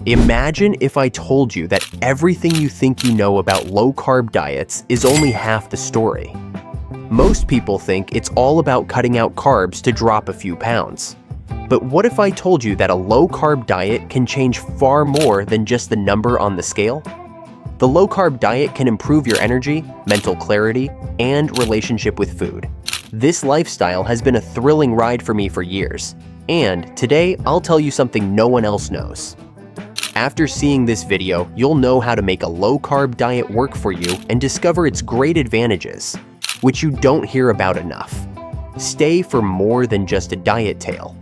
Imagine if I told you that everything you think you know about low-carb diets is only half the story. Most people think it's all about cutting out carbs to drop a few pounds. But what if I told you that a low-carb diet can change far more than just the number on the scale? The low-carb diet can improve your energy, mental clarity, and relationship with food. This lifestyle has been a thrilling ride for me for years, and today I'll tell you something no one else knows. After seeing this video, you'll know how to make a low-carb diet work for you and discover its great advantages, which you don't hear about enough. Stay for more than just a diet tale.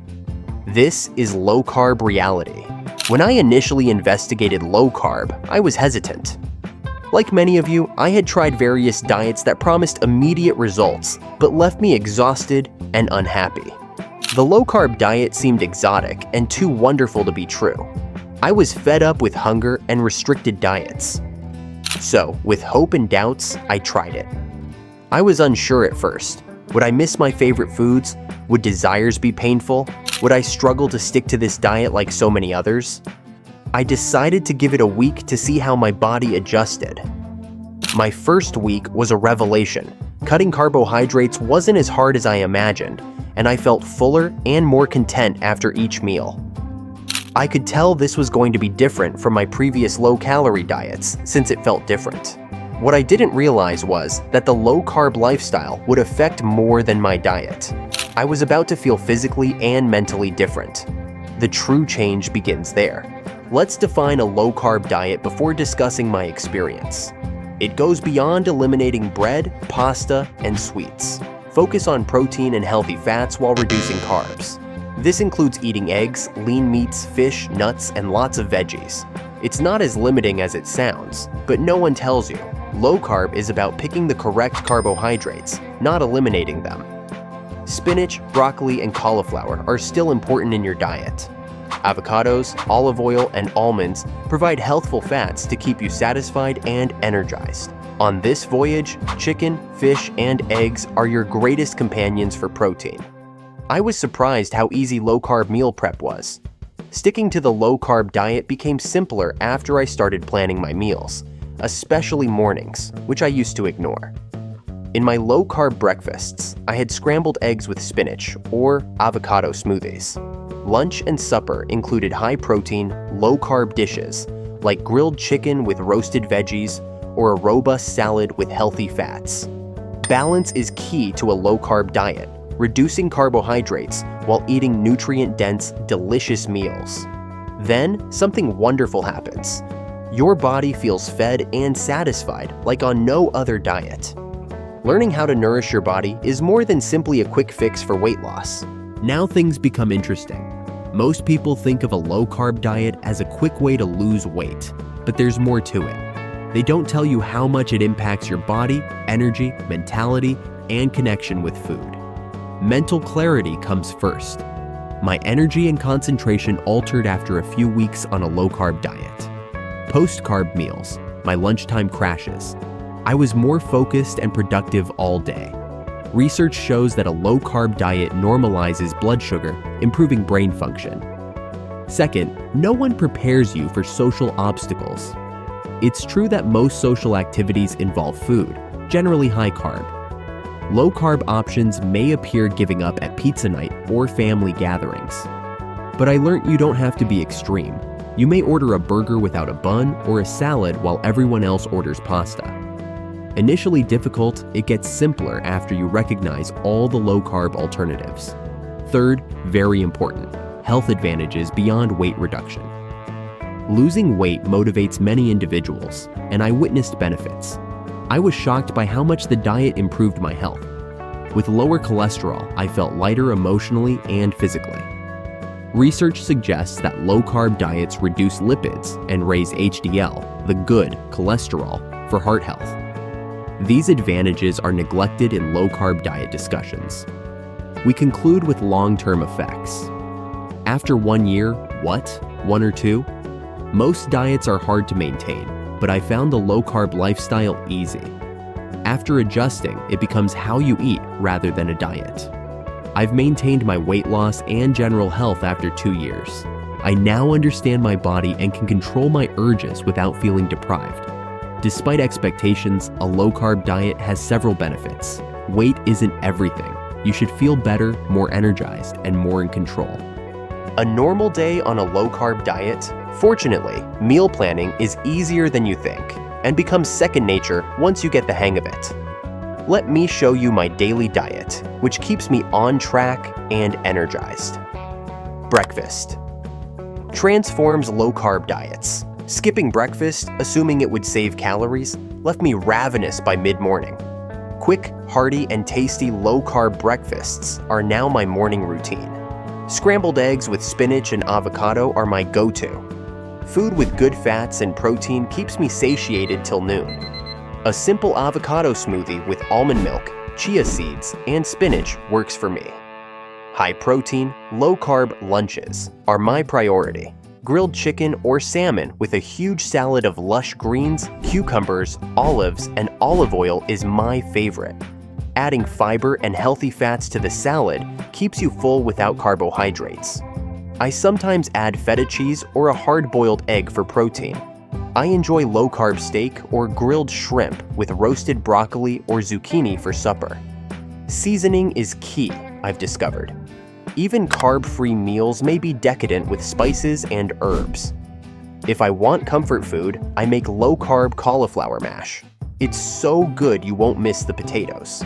This is low-carb reality. When I initially investigated low-carb, I was hesitant. Like many of you, I had tried various diets that promised immediate results, but left me exhausted and unhappy. The low-carb diet seemed exotic and too wonderful to be true. I was fed up with hunger and restricted diets. So, with hope and doubts, I tried it. I was unsure at first. Would I miss my favorite foods? Would desires be painful? Would I struggle to stick to this diet like so many others? I decided to give it a week to see how my body adjusted. My first week was a revelation. Cutting carbohydrates wasn't as hard as I imagined, and I felt fuller and more content after each meal. I could tell this was going to be different from my previous low-calorie diets since it felt different. What I didn't realize was that the low-carb lifestyle would affect more than my diet. I was about to feel physically and mentally different. The true change begins there. Let's define a low-carb diet before discussing my experience. It goes beyond eliminating bread, pasta, and sweets. Focus on protein and healthy fats while reducing carbs. This includes eating eggs, lean meats, fish, nuts, and lots of veggies. It's not as limiting as it sounds, but no one tells you. Low carb is about picking the correct carbohydrates, not eliminating them. Spinach, broccoli, and cauliflower are still important in your diet. Avocados, olive oil, and almonds provide healthful fats to keep you satisfied and energized. On this voyage, chicken, fish, and eggs are your greatest companions for protein. I was surprised how easy low-carb meal prep was. Sticking to the low-carb diet became simpler after I started planning my meals, especially mornings, which I used to ignore. In my low-carb breakfasts, I had scrambled eggs with spinach or avocado smoothies. Lunch and supper included high-protein, low-carb dishes like grilled chicken with roasted veggies or a robust salad with healthy fats. Balance is key to a low-carb diet, reducing carbohydrates while eating nutrient-dense, delicious meals. Then, something wonderful happens. Your body feels fed and satisfied like on no other diet. Learning how to nourish your body is more than simply a quick fix for weight loss. Now things become interesting. Most people think of a low-carb diet as a quick way to lose weight, but there's more to it. They don't tell you how much it impacts your body, energy, mentality, and connection with food. Mental clarity comes first. My energy and concentration altered after a few weeks on a low-carb diet. Post-carb meals, my lunchtime crashes. I was more focused and productive all day. Research shows that a low-carb diet normalizes blood sugar, improving brain function. Second, no one prepares you for social obstacles. It's true that most social activities involve food, generally high carb. Low-carb options may appear giving up at pizza night or family gatherings. But I learned you don't have to be extreme. You may order a burger without a bun or a salad while everyone else orders pasta. Initially difficult, it gets simpler after you recognize all the low-carb alternatives. Third, very important, health advantages beyond weight reduction. Losing weight motivates many individuals, and I witnessed benefits. I was shocked by how much the diet improved my health. With lower cholesterol, I felt lighter emotionally and physically. Research suggests that low-carb diets reduce lipids and raise HDL, the good cholesterol, for heart health. These advantages are neglected in low-carb diet discussions. We conclude with long-term effects. After 1 year, what? 1 or 2? Most diets are hard to maintain, but I found the low-carb lifestyle easy. After adjusting, it becomes how you eat rather than a diet. I've maintained my weight loss and general health after 2 years. I now understand my body and can control my urges without feeling deprived. Despite expectations, a low-carb diet has several benefits. Weight isn't everything. You should feel better, more energized, and more in control. A normal day on a low-carb diet? Fortunately, meal planning is easier than you think and becomes second nature once you get the hang of it. Let me show you my daily diet, which keeps me on track and energized. Breakfast transforms low-carb diets. Skipping breakfast, assuming it would save calories, left me ravenous by mid-morning. Quick, hearty, and tasty low-carb breakfasts are now my morning routine. Scrambled eggs with spinach and avocado are my go-to. Food with good fats and protein keeps me satiated till noon. A simple avocado smoothie with almond milk, chia seeds, and spinach works for me. High-protein, low-carb lunches are my priority. Grilled chicken or salmon with a huge salad of lush greens, cucumbers, olives, and olive oil is my favorite. Adding fiber and healthy fats to the salad keeps you full without carbohydrates. I sometimes add feta cheese or a hard-boiled egg for protein. I enjoy low-carb steak or grilled shrimp with roasted broccoli or zucchini for supper. Seasoning is key, I've discovered. Even carb-free meals may be decadent with spices and herbs. If I want comfort food, I make low-carb cauliflower mash. It's so good you won't miss the potatoes.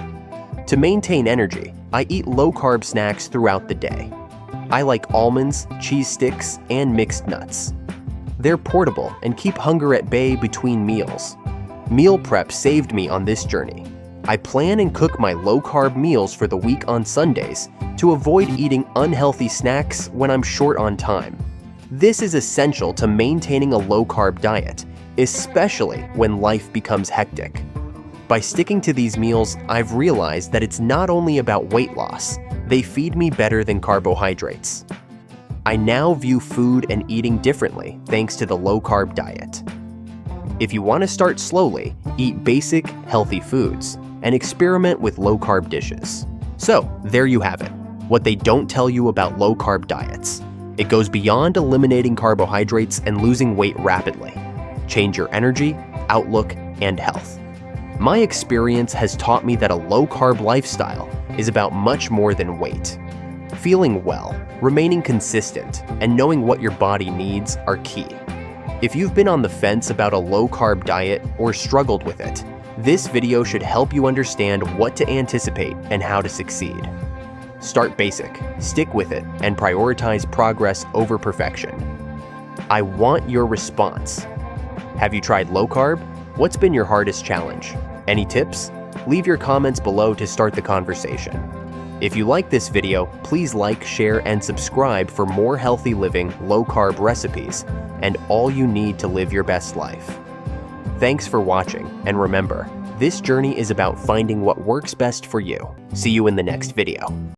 To maintain energy, I eat low-carb snacks throughout the day. I like almonds, cheese sticks, and mixed nuts. They're portable and keep hunger at bay between meals. Meal prep saved me on this journey. I plan and cook my low-carb meals for the week on Sundays to avoid eating unhealthy snacks when I'm short on time. This is essential to maintaining a low-carb diet, especially when life becomes hectic. By sticking to these meals, I've realized that it's not only about weight loss, they feed me better than carbohydrates. I now view food and eating differently thanks to the low-carb diet. If you want to start slowly, eat basic, healthy foods and experiment with low-carb dishes. So, there you have it, what they don't tell you about low-carb diets. It goes beyond eliminating carbohydrates and losing weight rapidly. Change your energy, outlook, and health. My experience has taught me that a low-carb lifestyle is about much more than weight. Feeling well, remaining consistent, and knowing what your body needs are key. If you've been on the fence about a low-carb diet or struggled with it, this video should help you understand what to anticipate and how to succeed. Start basic, stick with it, and prioritize progress over perfection. I want your response. Have you tried low carb? What's been your hardest challenge? Any tips? Leave your comments below to start the conversation. If you like this video, please like, share, and subscribe for more healthy living, low-carb recipes and all you need to live your best life. Thanks for watching, and remember, this journey is about finding what works best for you. See you in the next video.